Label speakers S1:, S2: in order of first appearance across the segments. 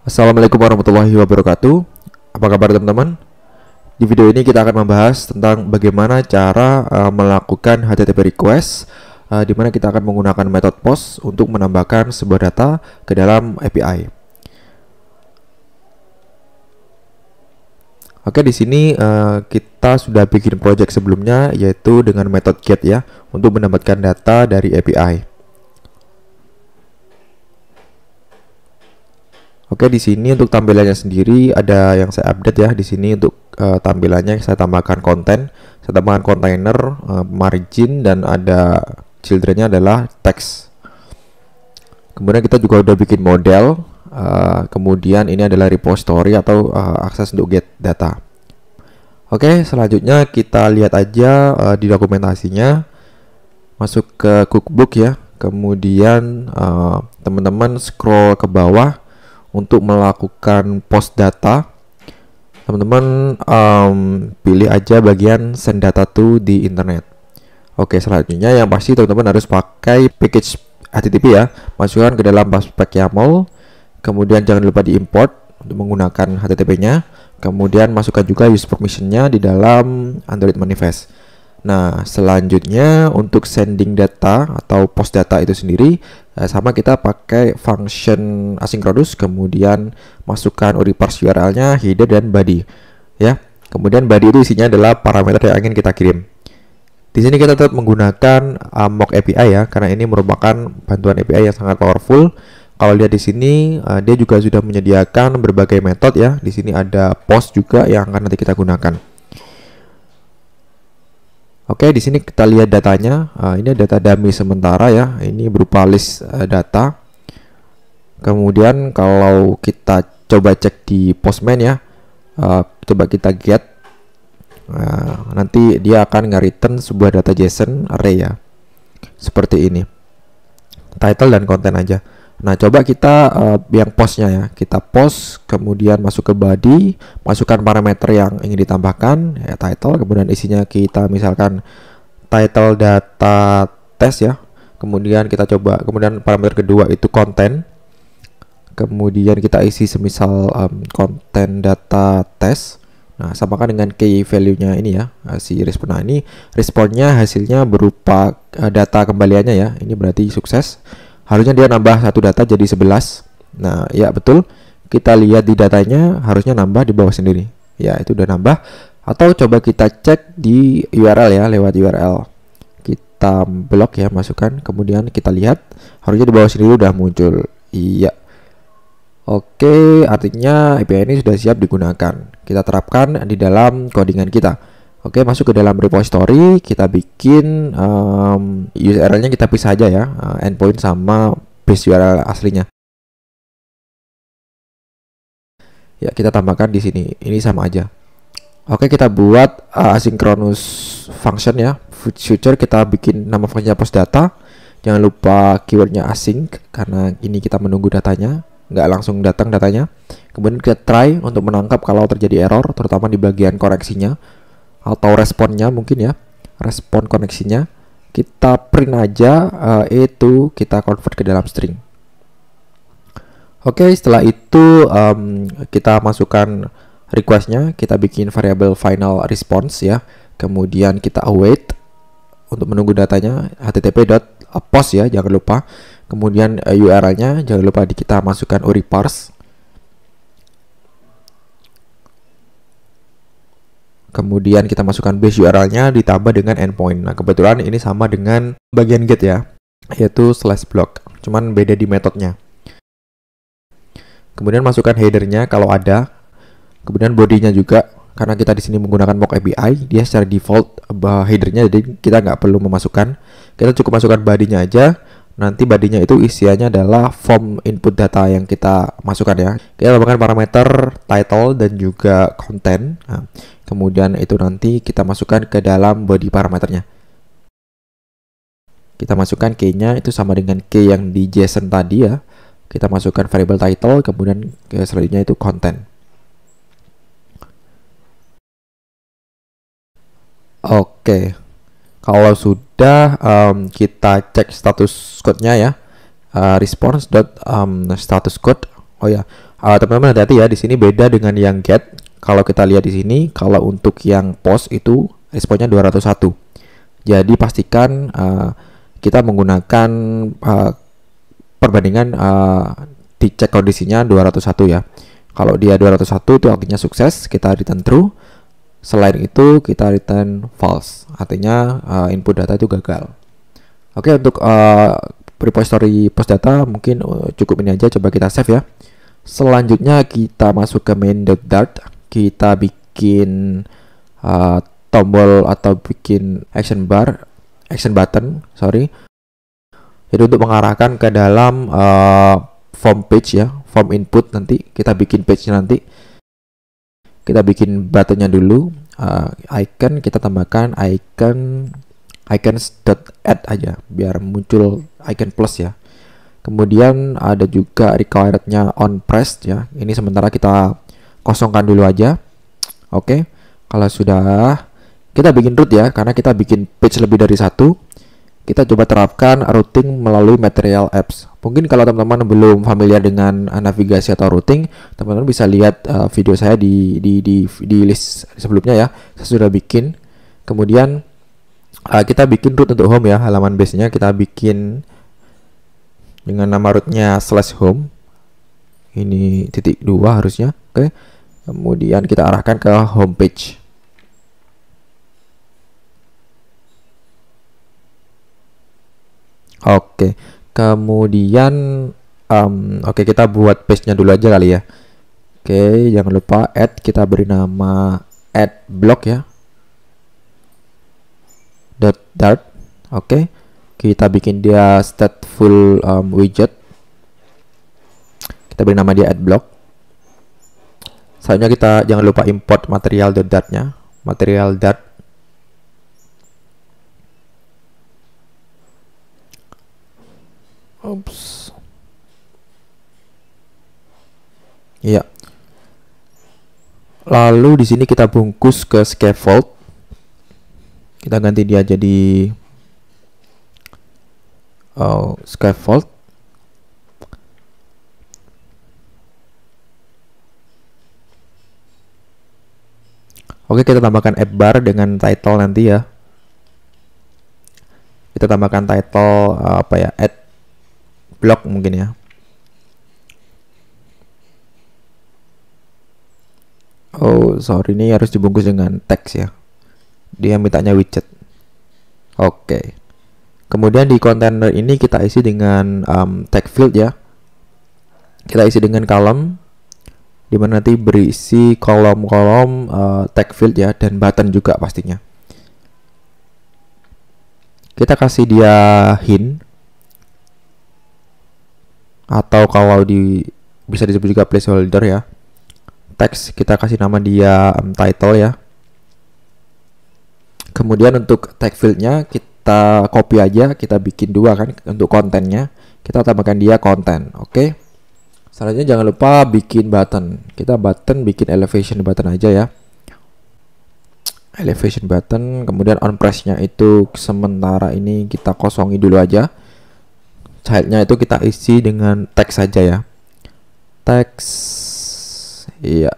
S1: Assalamualaikum warahmatullahi wabarakatuh. Apa kabar teman-teman? Di video ini kita akan membahas tentang bagaimana cara melakukan HTTP request, di mana kita akan menggunakan metode POST untuk menambahkan sebuah data ke dalam API. Oke, di sini kita sudah bikin project sebelumnya, yaitu dengan metode GET ya, untuk mendapatkan data dari API. Oke, di sini untuk tampilannya sendiri ada yang saya update ya. Di sini untuk tampilannya saya tambahkan konten, saya tambahkan container, margin, dan ada childrennya adalah text. Kemudian kita juga udah bikin model. Kemudian ini adalah repository atau akses untuk get data. Oke, selanjutnya kita lihat aja di dokumentasinya. Masuk ke cookbook ya. Kemudian teman-teman scroll ke bawah untuk melakukan post data. Teman-teman pilih aja bagian send data to di internet. Oke, selanjutnya yang pasti teman-teman harus pakai package HTTP ya. Masukkan ke dalam paspek YAML. Kemudian jangan lupa diimport untuk menggunakan HTTP-nya. Kemudian masukkan juga use permission-nya di dalam Android Manifest. Nah, selanjutnya untuk sending data atau post data itu sendiri sama kita pakai function asynchronous, kemudian masukkan parse URL-nya, header dan body ya. Kemudian body itu isinya adalah parameter yang ingin kita kirim. Di sini kita tetap menggunakan mock API ya, karena ini merupakan bantuan API yang sangat powerful. Kalau lihat di sini dia juga sudah menyediakan berbagai metode ya. Di sini ada post juga yang akan nanti kita gunakan. Oke, di sini kita lihat datanya. Ini data dummy sementara ya. Ini berupa list data. Kemudian kalau kita coba cek di Postman ya, coba kita get. Nanti dia akan nge-return sebuah data JSON array ya. Seperti ini. Title dan konten aja. Nah, coba kita yang postnya ya. Kita post, kemudian masuk ke body, masukkan parameter yang ingin ditambahkan, ya title, kemudian isinya kita misalkan title data test ya. Kemudian kita coba, kemudian parameter kedua itu konten. Kemudian kita isi semisal konten data test. Nah, samakan dengan key value-nya ini ya, si respon. Nah, ini responnya hasilnya berupa data kembaliannya ya. Ini berarti sukses. Harusnya dia nambah satu data jadi 11. Nah, ya betul. Kita lihat di datanya harusnya nambah di bawah sendiri. Ya, itu udah nambah. Atau coba kita cek di URL ya, lewat URL. Kita blok ya, masukkan. Kemudian kita lihat harusnya di bawah sendiri udah muncul. Iya. Oke, artinya API ini sudah siap digunakan. Kita terapkan di dalam codingan kita. Oke, masuk ke dalam repository, kita bikin URL-nya kita pisah aja ya, endpoint sama base URL aslinya. Ya, kita tambahkan di sini. Ini sama aja. Oke, kita buat asynchronous function ya. Future kita bikin nama functionnya post data. Jangan lupa keywordnya async karena ini kita menunggu datanya, nggak langsung datang datanya. Kemudian kita try untuk menangkap kalau terjadi error, terutama di bagian koreksinya atau responnya mungkin ya, respon koneksinya. Kita print aja itu kita convert ke dalam string. Oke, setelah itu kita masukkan requestnya, kita bikin variable final response ya. Kemudian kita await untuk menunggu datanya, http.post ya, jangan lupa. Kemudian URL-nya jangan lupa kita masukkan parse. Kemudian kita masukkan base URL-nya ditambah dengan endpoint. Nah, kebetulan ini sama dengan bagian get ya, yaitu /block. Cuman beda di metodenya. Kemudian masukkan header-nya kalau ada. Kemudian body-nya juga, karena kita di sini menggunakan mock API, dia secara default header-nya, jadi kita nggak perlu memasukkan. Kita cukup masukkan body-nya aja. Nanti body-nya itu isiannya adalah form input data yang kita masukkan ya. Kita tambahkan parameter title dan juga content. Nah, kemudian itu nanti kita masukkan ke dalam body parameternya. Kita masukkan key-nya itu sama dengan key yang di JSON tadi ya. Kita masukkan variable title, kemudian selanjutnya itu content. Oke. Kalau sudah kita cek status code-nya ya, response.status code Oh ya, teman-teman hati-hati ya, di sini beda dengan yang get. Kalau kita lihat di sini, kalau untuk yang post itu responnya 201. Jadi pastikan kita menggunakan perbandingan dicek kondisinya 201 ya. Kalau dia 201 itu artinya sukses, kita return true. Selain itu kita return false, artinya input data itu gagal. Oke, untuk repository post data mungkin cukup ini aja, coba kita save ya. Selanjutnya kita masuk ke main.dart, kita bikin tombol atau bikin action button, sorry. Jadi untuk mengarahkan ke dalam form page ya, form input, nanti kita bikin page-nya nanti. Kita bikin buttonnya dulu, icon kita tambahkan icons.add aja biar muncul icon plus ya. Kemudian ada juga requirednya on pressed ya. Ini sementara kita kosongkan dulu aja. Oke, kalau sudah kita bikin root ya, karena kita bikin page lebih dari satu. Kita coba terapkan routing melalui material apps. Mungkin kalau teman-teman belum familiar dengan navigasi atau routing, teman-teman bisa lihat video saya di list sebelumnya ya. Saya sudah bikin. Kemudian kita bikin root untuk home ya, halaman base-nya kita bikin dengan nama rootnya /home. Ini titik 2 harusnya. Oke. Kemudian kita arahkan ke home page. Oke, kemudian oke, kita buat page-nya dulu aja kali ya. Oke, jangan lupa add, kita beri nama add block ya. .dart. Oke, kita bikin dia stateful widget. Kita beri nama dia add block. Selanjutnya kita jangan lupa import material.dart-nya, material.dart. Oops. Iya. Lalu di sini kita bungkus ke scaffold. Kita ganti dia jadi scaffold. Oke, kita tambahkan app bar dengan title nanti ya. Kita tambahkan title apa ya? Add block mungkin ya. Oh, sorry, ini harus dibungkus dengan teks ya. Dia mintanya widget. Oke. Kemudian di container ini kita isi dengan tag field ya. Kita isi dengan column, dimana nanti berisi kolom-kolom tag field ya, dan button juga pastinya. Kita kasih dia hint, atau kalau bisa disebut juga placeholder ya. Teks kita kasih nama dia title ya. Kemudian untuk tag fieldnya kita copy aja, kita bikin dua kan untuk kontennya. Kita tambahkan dia konten. Oke. Selanjutnya jangan lupa bikin button. Kita bikin elevation button aja ya. Elevation button. Kemudian on press-nya itu sementara ini kita kosongi dulu aja. Childnya itu kita isi dengan teks saja ya. Teks, iya,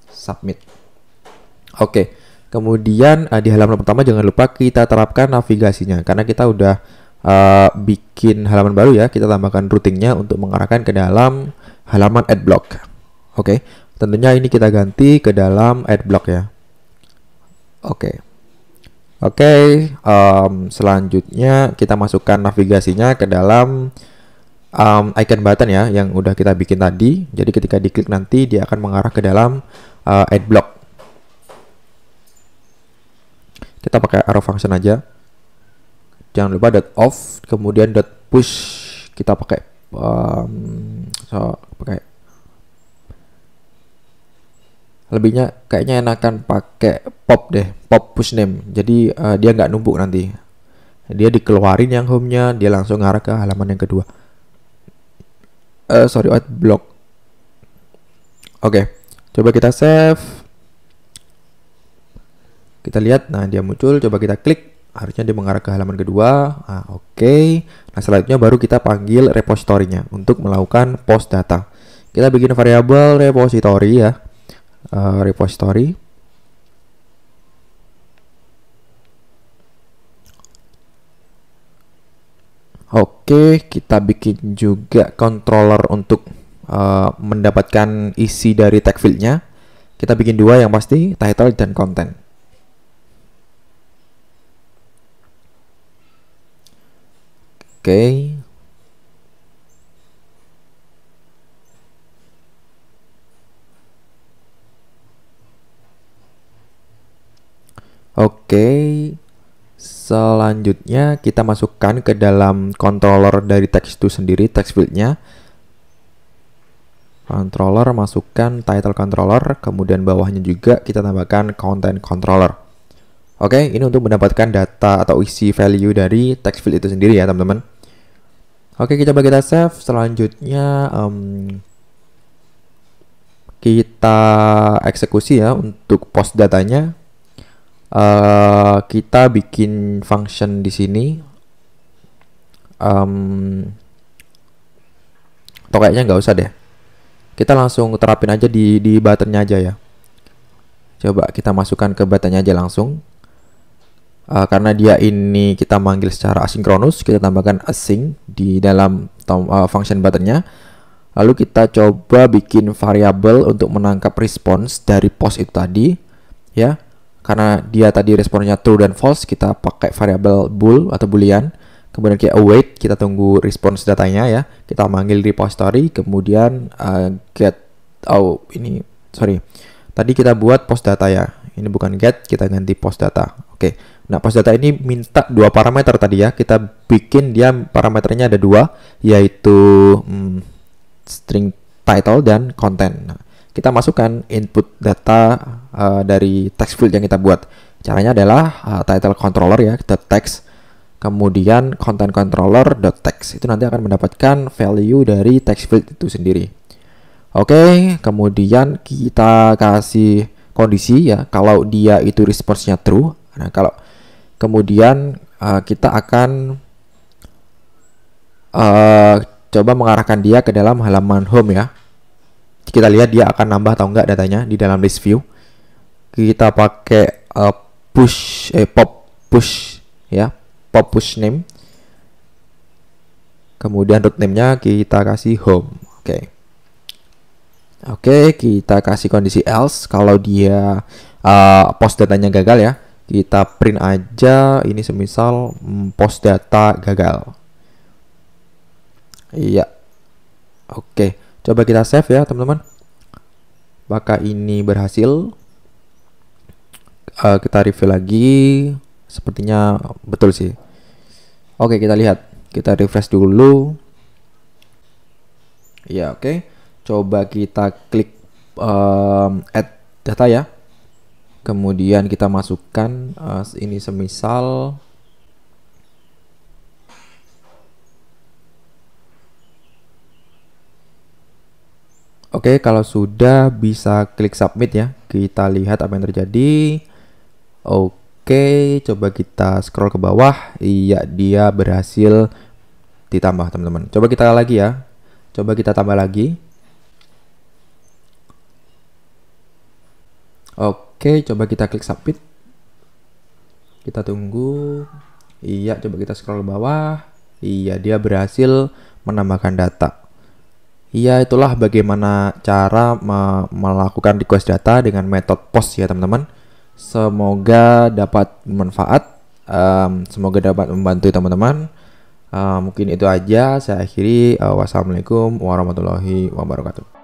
S1: submit. Oke, kemudian di halaman pertama jangan lupa kita terapkan navigasinya, karena kita udah bikin halaman baru ya. Kita tambahkan routingnya untuk mengarahkan ke dalam halaman add block. Oke, tentunya ini kita ganti ke dalam add block ya. Oke. Selanjutnya kita masukkan navigasinya ke dalam icon button ya, yang udah kita bikin tadi. Jadi ketika diklik nanti dia akan mengarah ke dalam add block. Kita pakai arrow function aja. Jangan lupa .off, kemudian .push. Kita pakai lebihnya kayaknya enakan pakai pop deh, pop push name. Jadi dia nggak numpuk nanti. Dia dikeluarin yang home-nya, dia langsung ngarah ke halaman yang kedua. Add block. Oke, coba kita save. Kita lihat, nah dia muncul. Coba kita klik, harusnya dia mengarah ke halaman kedua. Oke. Nah selanjutnya baru kita panggil repository-nya untuk melakukan post data. Kita bikin variabel repository ya. Repository. Oke, kita bikin juga controller untuk mendapatkan isi dari tag fieldnya. Kita bikin dua yang pasti, title dan content. Oke. Oke. Selanjutnya kita masukkan ke dalam controller dari text itu sendiri, text fieldnya. Controller, masukkan title controller, kemudian bawahnya juga kita tambahkan content controller. Oke, ini untuk mendapatkan data atau isi value dari text field itu sendiri ya teman-teman. Oke, coba kita save. Selanjutnya kita eksekusi ya untuk post datanya. Kita bikin function di sini. Atau kayaknya nggak usah deh. Kita langsung terapin aja di buttonnya aja ya. Coba kita masukkan ke buttonnya aja langsung. Karena dia ini kita manggil secara asinkronus, kita tambahkan async di dalam function buttonnya. Lalu kita coba bikin variabel untuk menangkap response dari post itu tadi ya. Karena dia tadi responnya true dan false, kita pakai variabel bool atau boolean. Kemudian kita await, kita tunggu response datanya ya. Kita manggil repository, kemudian get. Tadi kita buat post data ya. Ini bukan get, kita ganti post data. Oke. Nah, post data ini minta dua parameter tadi ya. Kita bikin dia parameternya ada dua, yaitu string title dan content. Nah, kita masukkan input data dari text field yang kita buat. Caranya adalah title controller ya, .text, kemudian content controller .text. Itu nanti akan mendapatkan value dari text field itu sendiri. Oke, kemudian kita kasih kondisi ya, kalau dia itu response-nya true. Nah, kalau kemudian kita akan coba mengarahkan dia ke dalam halaman home ya. Kita lihat dia akan nambah atau enggak datanya di dalam list view. Kita pakai pop push ya, pop push name. Kemudian root name-nya kita kasih home. Oke, kita kasih kondisi else kalau dia post datanya gagal ya. Kita print aja ini semisal post data gagal. Iya. Oke. Coba kita save ya teman-teman. Apakah ini berhasil? Kita review lagi. Sepertinya betul sih. Oke, kita lihat. Kita refresh dulu. Ya, oke. Coba kita klik add data ya. Kemudian kita masukkan ini semisal. Oke, kalau sudah bisa klik submit ya. Kita lihat apa yang terjadi. Oke, coba kita scroll ke bawah. Iya, dia berhasil ditambah teman-teman. Coba kita lagi ya. Coba kita tambah lagi. Oke, coba kita klik submit. Kita tunggu. Iya, coba kita scroll ke bawah. Iya, dia berhasil menambahkan data. Iya, itulah bagaimana cara melakukan request data dengan metode post ya teman-teman. Semoga dapat bermanfaat. Semoga dapat membantu teman-teman. Mungkin itu aja. Saya akhiri. Wassalamualaikum warahmatullahi wabarakatuh.